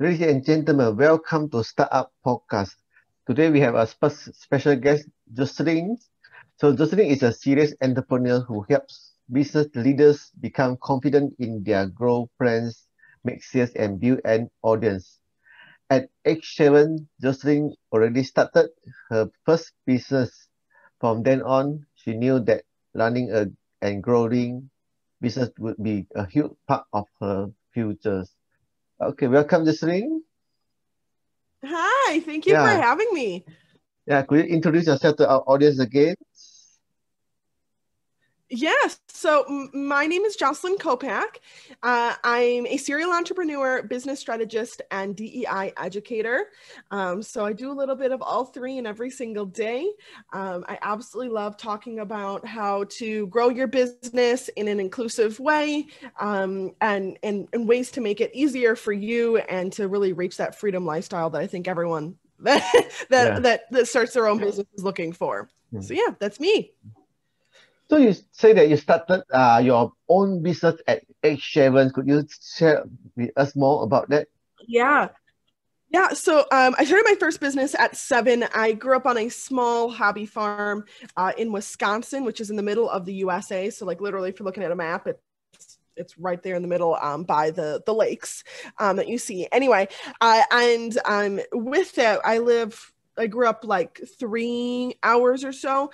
Ladies and gentlemen, welcome to Startup Podcast. Today we have a special guest, Jocelyn. So Jocelyn is a serious entrepreneur who helps business leaders become confident in their growth plans, make sales, and build an audience. At age 7, Jocelyn already started her first business. From then on, she knew that running and growing business would be a huge part of her future. Okay, welcome, Jocelyn. Hi, thank you for Yeah, having me. yeah. Could you introduce yourself to our audience again? Yes, so my name is Jocelyn Kopac. I'm a serial entrepreneur, business strategist, and DEI educator. So I do a little bit of all three in every single day. I absolutely love talking about how to grow your business in an inclusive way, and ways to make it easier for you and to really reach that freedom lifestyle that I think everyone that Yeah. that starts their own business is looking for. So yeah, that's me. So you say that you started your own business at age 7. Could you share with us more about that? Yeah. Yeah, so I started my first business at 7. I grew up on a small hobby farm in Wisconsin, which is in the middle of the USA. So, like, literally, if you're looking at a map, it's right there in the middle by the lakes that you see. Anyway, and with that, I grew up like 3 hours or so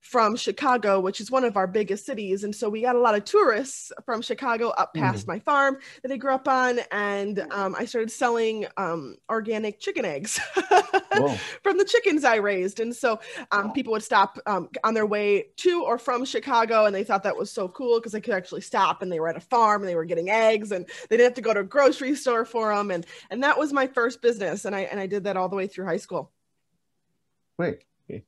from Chicago, which is one of our biggest cities. And so we got a lot of tourists from Chicago up past Mm. my farm that I grew up on. And I started selling organic chicken eggs Oh, from the chickens I raised. And so people would stop on their way to or from Chicago. And they thought that was so cool because they could actually stop and they were at a farm and they were getting eggs and they didn't have to go to a grocery store for them. And that was my first business. And I did that all the way through high school. great. Okay.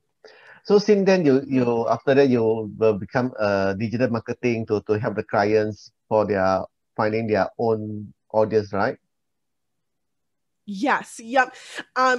So since then, you after that you will become digital marketing to help the clients for their finding their own audience, right? Yes. Yep.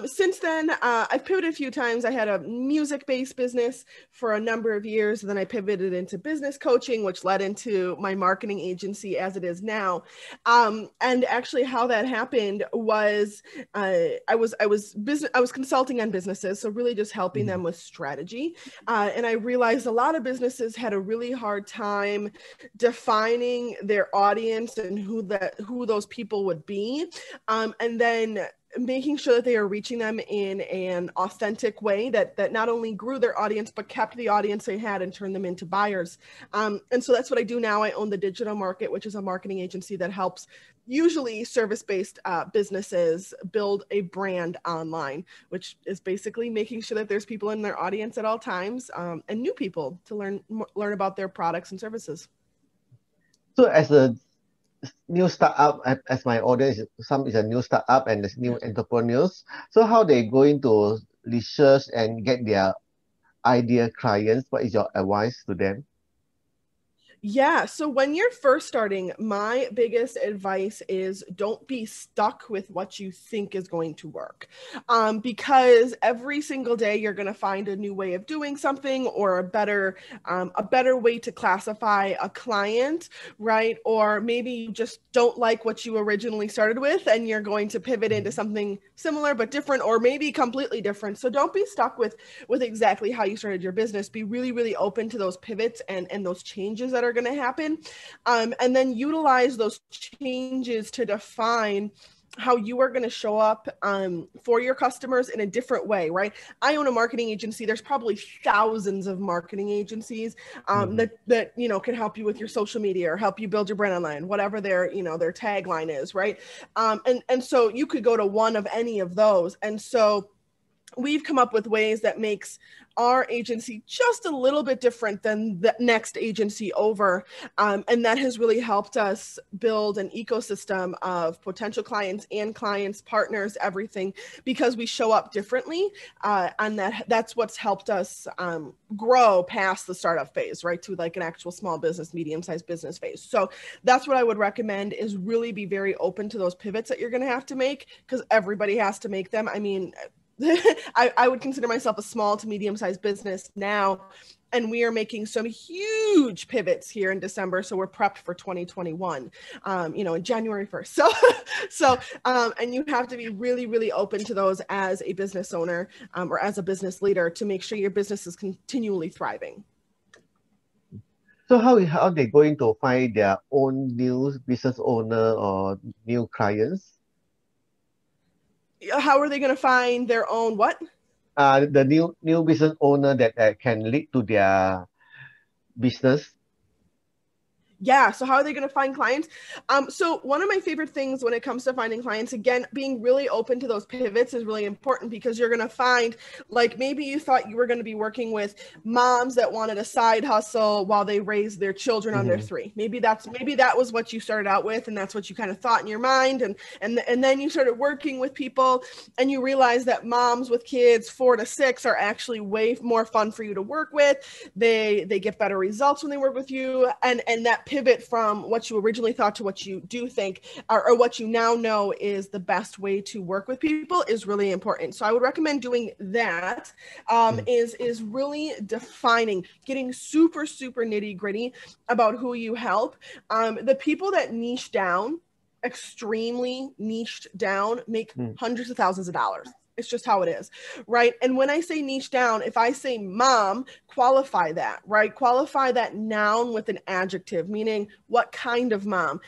Since then, I've pivoted a few times. I had a music-based business for a number of years, and then I pivoted into business coaching, which led into my marketing agency as it is now. And actually, how that happened was I was consulting on businesses, so really just helping Mhm. them with strategy. And I realized a lot of businesses had a really hard time defining their audience and who those people would be, and then making sure that they are reaching them in an authentic way that not only grew their audience but kept the audience they had and turned them into buyers. And so that's what I do now. I own the Digital Market, which is a marketing agency that helps usually service-based businesses build a brand online, which is basically making sure that there's people in their audience at all times, and new people to learn about their products and services. So as a new startup, as my audience, some is a new startup and there's new entrepreneurs. So how they going to research and get their ideal clients? What is your advice to them? Yeah. So when you're first starting, my biggest advice is don't be stuck with what you think is going to work. Because every single day you're going to find a new way of doing something or a better way to classify a client, right? Or maybe you just don't like what you originally started with and you're going to pivot into Mhm. something similar but different or maybe completely different. So don't be stuck with exactly how you started your business. Be really, really open to those pivots and those changes that are going to happen. And then utilize those changes to define how you are going to show up for your customers in a different way, right? I own a marketing agency. There's probably thousands of marketing agencies Mhm. that can help you with your social media or help you build your brand online, whatever their tagline is, right? And so you could go to one of any of those, and so we've come up with ways that makes our agency just a little bit different than the next agency over. And that has really helped us build an ecosystem of potential clients and clients, partners, everything, because we show up differently. And that's what's helped us grow past the startup phase, right, to like an actual small business, medium-sized business phase. So that's what I would recommend, is really be very open to those pivots that you're going to have to make, because everybody has to make them. I mean, I would consider myself a small to medium-sized business now, and we are making some huge pivots here in December. So we're prepped for 2021, in January 1st. And you have to be really, really open to those as a business owner or as a business leader to make sure your business is continually thriving. So how are they going to find their own new business owner or new clients? How are they going to find their own what? The new business owner that can lead to their business. Yeah. So how are they going to find clients? So one of my favorite things when it comes to finding clients, again, being really open to those pivots is really important, because you're going to find, like, maybe you thought you were going to be working with moms that wanted a side hustle while they raised their children under 3. Maybe that was what you started out with, and that's what you kind of thought in your mind. And then you started working with people and you realize that moms with kids 4 to 6 are actually way more fun for you to work with. They get better results when they work with you. And that pivot from what you originally thought to what you do think, or what you now know is the best way to work with people, is really important. So I would recommend doing that. Is really defining, getting super, super nitty gritty about who you help. The people that niche down, extremely niched down, make hundreds of thousands of dollars. It's just how it is, right? And when I say niche down, if I say mom, qualify that, right? Qualify that noun with an adjective, meaning what kind of mom?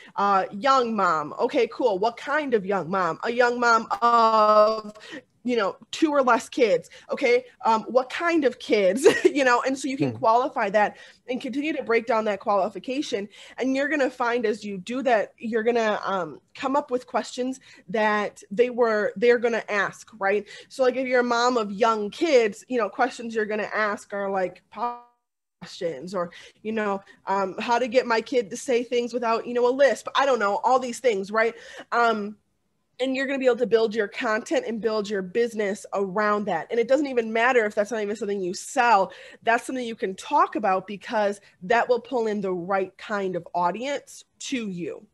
Young mom. Okay, cool. What kind of young mom? A young mom of 2 or less kids. Okay. What kind of kids, and so you can qualify that and continue to break down that qualification. And you're going to find, as you do that, you're going to come up with questions that they're going to ask, right? So like if you're a mom of young kids, questions you're going to ask are like questions, or how to get my kid to say things without a lisp. I don't know, all these things, right? And you're going to be able to build your content and build your business around that. And it doesn't even matter if that's not even something you sell. That's something you can talk about, because that will pull in the right kind of audience to you.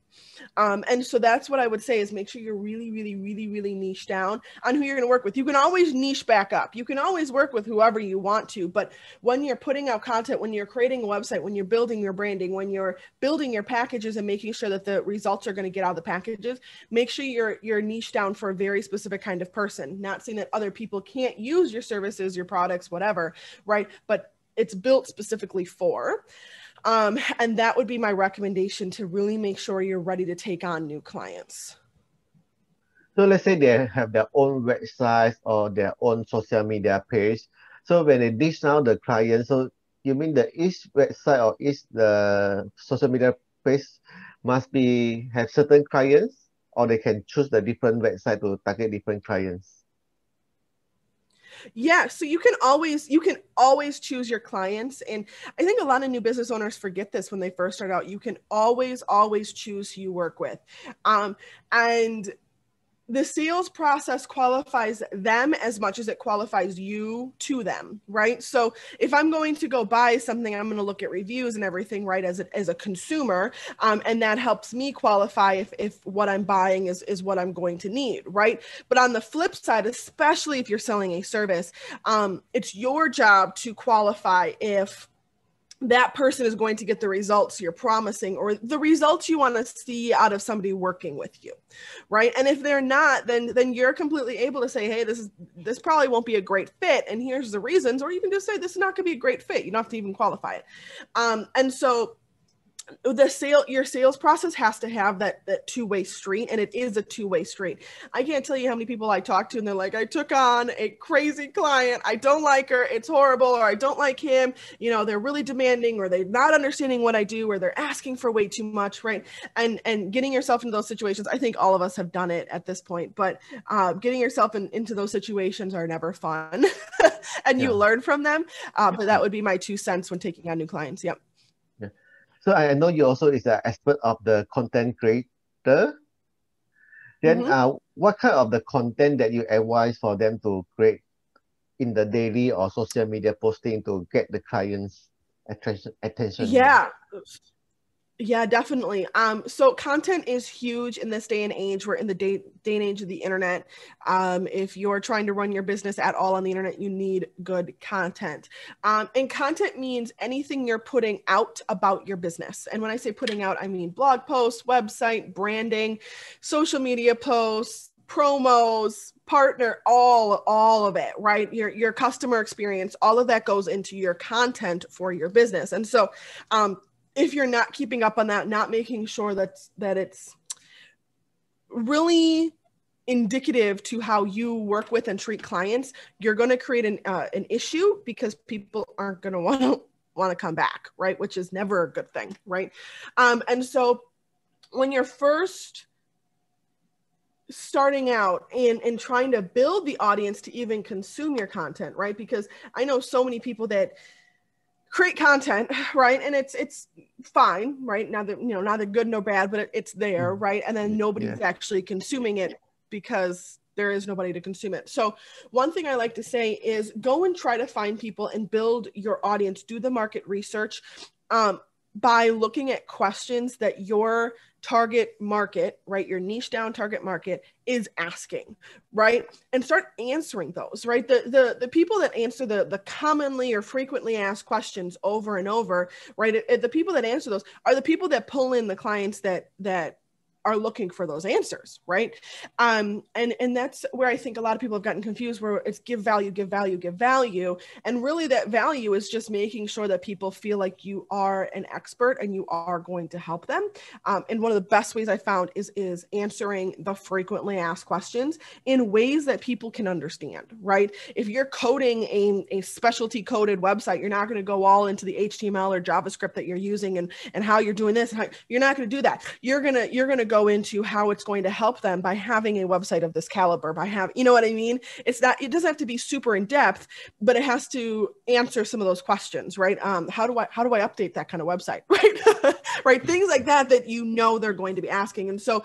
And so that's what I would say, is make sure you're really, really, really, really niche down on who you're going to work with. You can always niche back up. You can always work with whoever you want to, but when you're putting out content, when you're creating a website, when you're building your branding, when you're building your packages and making sure that the results are going to get out of the packages, make sure you're niche down for a very specific kind of person. Not saying that other people can't use your services, your products, whatever, right? But it's built specifically for. And that would be my recommendation, to really make sure you're ready to take on new clients. So let's say they have their own website or their own social media page. So when they dish out the client, so you mean that each website or each the social media page must have certain clients, or they can choose the different website to target different clients? Yeah, so you can always choose your clients. And I think a lot of new business owners forget this when they first start out. You can always choose who you work with. And the sales process qualifies them as much as it qualifies you to them, right? So if I'm going to go buy something, I'm going to look at reviews and everything, right, as a consumer, and that helps me qualify if what I'm buying is what I'm going to need, right? But on the flip side, especially if you're selling a service, it's your job to qualify if that person is going to get the results you're promising, or the results you want to see out of somebody working with you, right? And if they're not, then you're completely able to say, hey, this probably won't be a great fit, and here's the reasons. Or you can just say, this is not going to be a great fit. You don't have to even qualify it. And so your sales process has to have that two-way street, and it is a two-way street. I can't tell you how many people I talk to and they're like, I took on a crazy client, I don't like her, it's horrible, or I don't like him, you know, they're really demanding, or they're not understanding what I do, or they're asking for way too much, right? And getting yourself into those situations, I think all of us have done it at this point, but getting yourself into those situations are never fun. And you learn from them, but that would be my 2 cents when taking on new clients. Yep. Yeah. So I know you also is an expert of the content creator. Then what kind of the content that you advise for them to create in the daily or social media posting to get the clients' attention? Yeah, definitely. So content is huge in this day and age. We're in the day and age of the internet. If you're trying to run your business at all on the internet, you need good content. And content means anything you're putting out about your business. And when I say putting out, I mean blog posts, website, branding, social media posts, promos, partner, all of it, right? Your customer experience, all of that goes into your content for your business. And so, if you're not keeping up on that, not making sure that it's really indicative to how you work with and treat clients, you're going to create an issue, because people aren't going to want to come back, right? Which is never a good thing, right? And so when you're first starting out and trying to build the audience to even consume your content, right? Because I know so many people that create content, right? And it's fine, right? Neither good nor bad, but it's there, right? And then nobody's actually consuming it because there is nobody to consume it. So one thing I like to say is go and try to find people and build your audience, do the market research by looking at questions that your target market, right, your niche down target market is asking, right? And start answering those, right? The people that answer the commonly or frequently asked questions over and over, right? The people that answer those are the people that pull in the clients that are looking for those answers, right? And that's where I think a lot of people have gotten confused, where it's give value. And really that value is just making sure that people feel like you are an expert and you are going to help them. And one of the best ways I found is answering the frequently asked questions in ways that people can understand, right? If you're coding a specialty coded website, you're not going to go all into the HTML or JavaScript that you're using and how you're doing this. You're not going to do that. You're going to go into how it's going to help them by having a website of this caliber, by having, you know what I mean? It doesn't have to be super in depth, but it has to answer some of those questions, right? How do I update that kind of website, right? Right? Things like that they're going to be asking. And so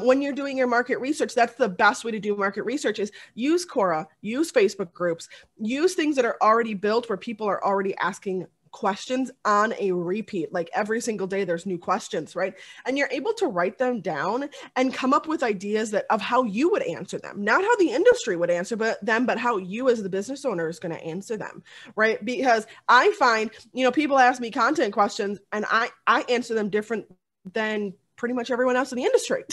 when you're doing your market research, that's the best way to do market research is use Quora, use Facebook groups, use things that are already built where people are already asking questions on a repeat, like every single day there's new questions, right? And you're able to write them down and come up with ideas of how you would answer them, not how the industry would answer but how you as the business owner is going to answer them, right? Because I find, people ask me content questions and I answer them different than pretty much everyone else in the industry,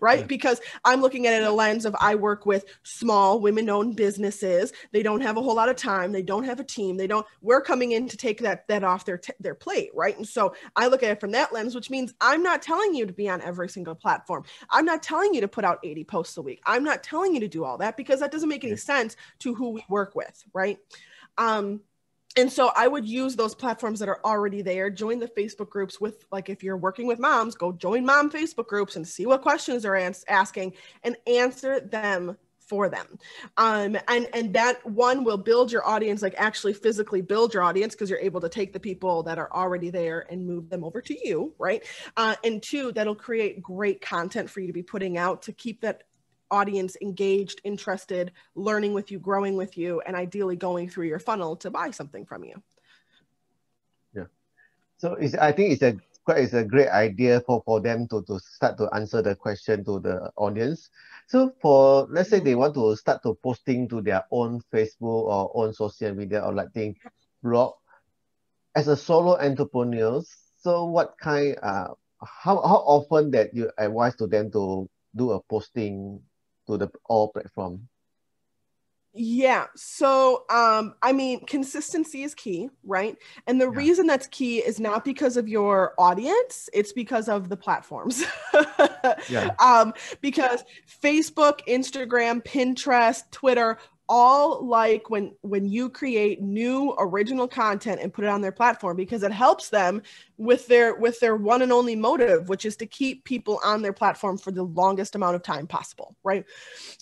right? Because I'm looking at it in a lens of I work with small women-owned businesses. They don't have a whole lot of time. They don't have a team. We're coming in to take that off their plate, right? And so I look at it from that lens, which means I'm not telling you to be on every single platform. I'm not telling you to put out 80 posts a week. I'm not telling you to do all that because that doesn't make any sense to who we work with, right? And so I would use those platforms that are already there, join the Facebook groups with, like, if you're working with moms, go join mom Facebook groups and see what questions they're asking and answer them for them. And that one will build your audience, like actually physically build your audience, because you're able to take the people that are already there and move them over to you, right? And two, that'll create great content for you to be putting out to keep that audience engaged, interested, learning with you, growing with you, and ideally going through your funnel to buy something from you. Yeah. So I think it's a great idea for them to start to answer the question to the audience. So for, let's say they want to start to posting to their own Facebook or own social media or like think blog as a solo entrepreneur. So what kind, how often that you advise to them to do a posting to all platform? Yeah. So, I mean, consistency is key, right? And the Yeah. reason that's key is not because of your audience, it's because of the platforms. Yeah. Because Facebook, Instagram, Pinterest, Twitter, all like when you create new original content and put it on their platform, because it helps them with their one and only motive, which is to keep people on their platform for the longest amount of time possible, right?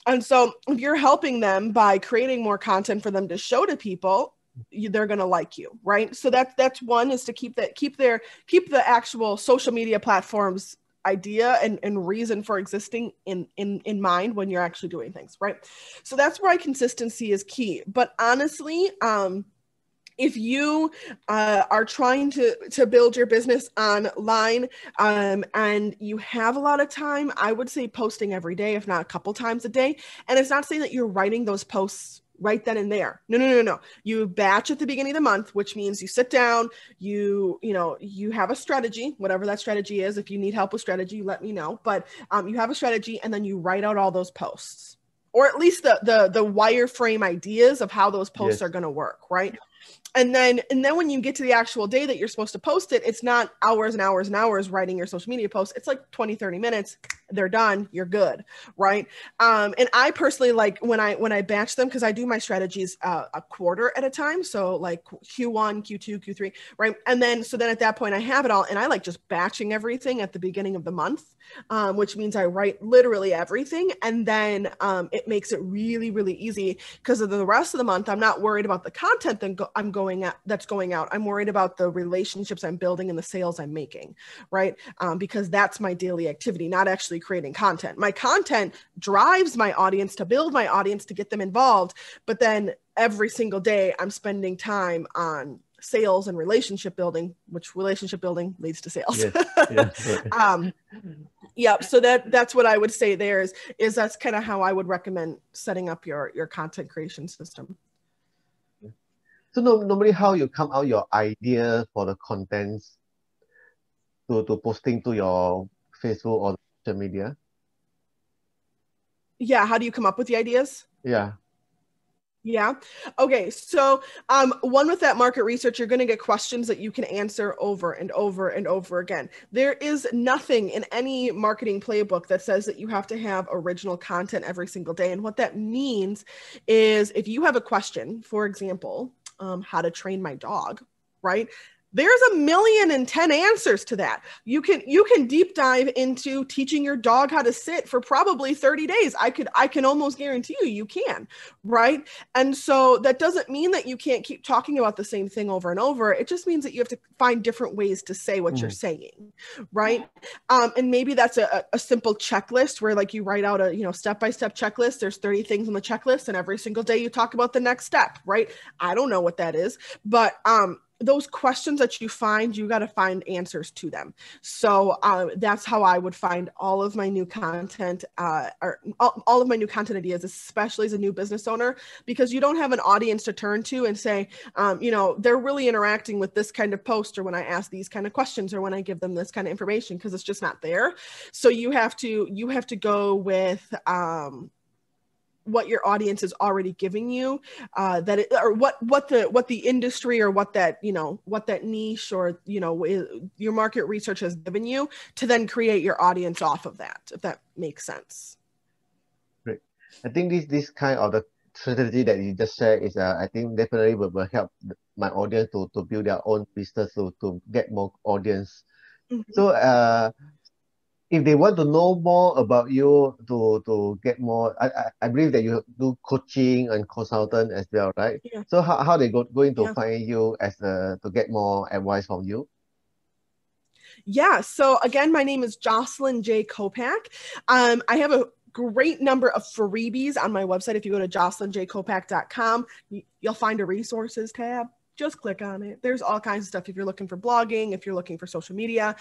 And so if you're helping them by creating more content for them to show to people, they're going to like you, right? So that's one, is to keep the actual social media platforms idea and reason for existing in mind when you're actually doing things, right? So that's why consistency is key. But honestly, if you are trying to build your business online, and you have a lot of time, I would say posting every day, if not a couple times a day. And it's not saying that you're writing those posts right then and there. No. You batch at the beginning of the month, which means you sit down, you have a strategy, whatever that strategy is. If you need help with strategy, let me know. But you have a strategy, and then you write out all those posts, or at least the wireframe ideas of how those posts Yes. are going to work, right? And then when you get to the actual day that you're supposed to post it, it's not hours and hours and hours writing your social media posts. It's like 20-30 minutes, they're done, you're good, right? And I personally, like when I batch them, because I do my strategies a quarter at a time, so like Q1, Q2, Q3, right? And then so then at that point I have it all, and I like just batching everything at the beginning of the month, which means I write literally everything, and then it makes it really, really easy, because of the rest of the month I'm not worried about the content that's going out. I'm worried about the relationships I'm building and the sales I'm making, right? Because that's my daily activity, not actually creating content. My content drives my audience, to build my audience, to get them involved, but then every single day I'm spending time on sales and relationship building, which relationship building leads to sales. Yes. Yes. Right. Yep. So that's what I would say there is that's kind of how I would recommend setting up your content creation system. So normally how you come out your idea for the contents to posting to your Facebook or social media? Yeah. How do you come up with the ideas? Yeah. Yeah. Okay. So, one, with that market research, you're going to get questions that you can answer over and over and over again. There is nothing in any marketing playbook that says that you have to have original content every single day. And what that means is, if you have a question, for example, how to train my dog, right? There's 1,000,010 answers to that. You can deep dive into teaching your dog how to sit for probably 30 days. I can almost guarantee you can, right? And so that doesn't mean that you can't keep talking about the same thing over and over. It just means that you have to find different ways to say what you're saying, right? And maybe that's a simple checklist where, like, you write out a step-by-step checklist. There's 30 things on the checklist, and every single day you talk about the next step, right? I don't know what that is, but those questions that you find, you got to find answers to them. So that's how I would find all of my new content, or all of my new content ideas, especially as a new business owner, because you don't have an audience to turn to and say, they're really interacting with this kind of post, or when I ask these kind of questions, or when I give them this kind of information, because it's just not there. So you have to go with what your audience is already giving you, or what the industry, or what that niche, or your market research has given you, to then create your audience off of that, if that makes sense. Great. I think this kind of the strategy that you just shared is I think definitely will help my audience to build their own business, to get more audience. Mm-hmm. So if they want to know more about you, to get more, I believe that you do coaching and consultant as well, right? Yeah. So how they going to Yeah. find you to get more advice from you? Yeah. So again, my name is Jocelyn J. Kopac. I have a great number of freebies on my website. If you go to jocelynjkopac.com, you'll find a resources tab. just click on it. There's all kinds of stuff if you're looking for blogging, if you're looking for social media.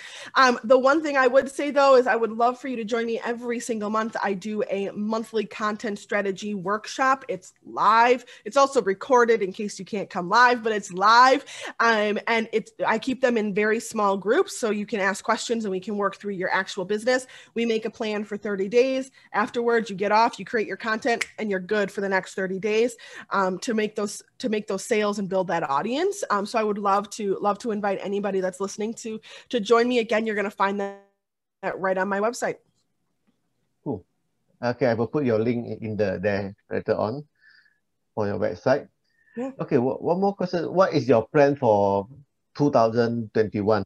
The one thing I would say though is I would love for you to join me every single month. I do a monthly content strategy workshop. It's live. It's also recorded in case you can't come live, but it's live. And I keep them in very small groups so you can ask questions and we can work through your actual business. We make a plan for 30 days. Afterwards, you get off, you create your content, and you're good for the next 30 days to make those sales and build that audience. So I would love to invite anybody that's listening to join me. Again, you're going to find that right on my website. Cool. Okay, I will put your link in there later on your website. Yeah. Okay, one more question. What is your plan for 2021?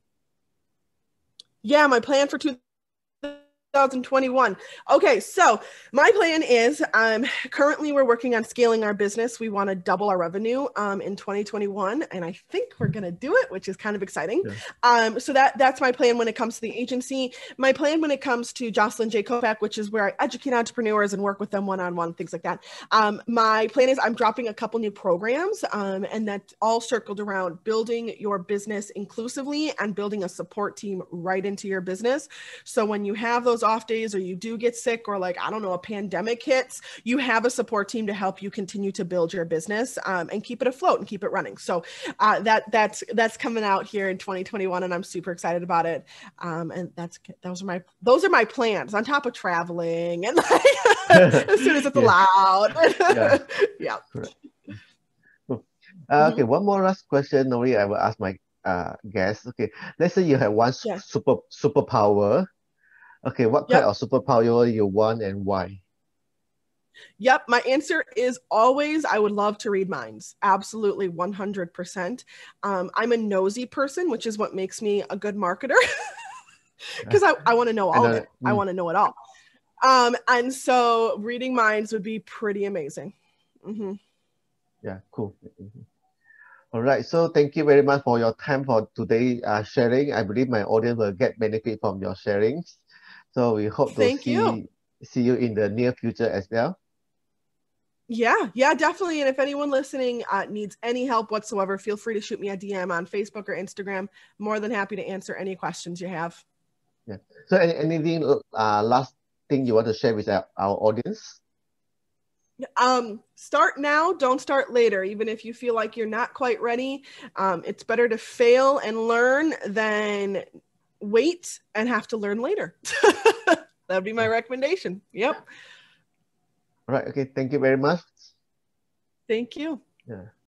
Yeah, my plan for 2021. Okay, so my plan is currently we're working on scaling our business. We want to double our revenue in 2021, and I think we're going to do it, which is kind of exciting. Yeah. So that's my plan when it comes to the agency. My plan when it comes to Jocelyn Kopac, which is where I educate entrepreneurs and work with them one-on-one, things like that. My plan is I'm dropping a couple new programs, and that's all circled around building your business inclusively and building a support team right into your business. So when you have those off days or you do get sick or like, I don't know, a pandemic hits, you have a support team to help you continue to build your business and keep it afloat and keep it running. So that's coming out here in 2021 and I'm super excited about it. And those are my plans on top of traveling and like, as soon as it's allowed. Yeah. Okay, one more last question. Normally I will ask my guests. Okay, let's say you have one superpower. Okay, what kind of superpower you want and why? Yep, my answer is always I would love to read minds. Absolutely, 100%. I'm a nosy person, which is what makes me a good marketer because I want to know all of it. I want to know it all. And so reading minds would be pretty amazing. Yeah, cool. All right, so thank you very much for your time for today sharing. I believe my audience will get benefit from your sharings. So we hope to see you in the near future as well. Yeah, definitely. And if anyone listening needs any help whatsoever, feel free to shoot me a DM on Facebook or Instagram. More than happy to answer any questions you have. Yeah. So anything last thing you want to share with our audience? Start now, don't start later. Even if you feel like you're not quite ready, it's better to fail and learn than wait and have to learn later. That'd be my recommendation. Yep. All right. Okay. Thank you very much. Thank you. Yeah.